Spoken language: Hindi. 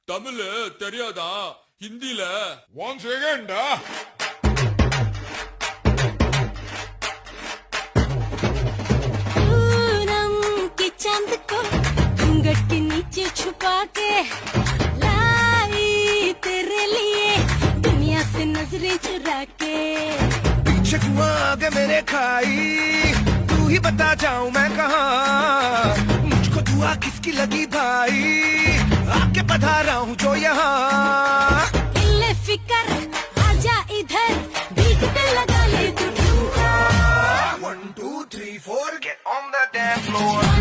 தமிழ் தெரியாதா? ஹிந்தில ஒன் செகண்டா. पूनम के चांद को घूंघट के नीचे छुपा के लाई तेरे लिए दुनिया से नजरें चुरा के। पीछे क्यों आगे मेरे खाई, तू ही बता जाऊं मैं कहाँ। मुझको दुआ किसकी लगी भाई, आके पधारा हूँ जो यहाँ। इल्ले फिकर आजा इधर, बीट पे लगा ले तू ठुमका। 1 2 3 4 get on the dance floor।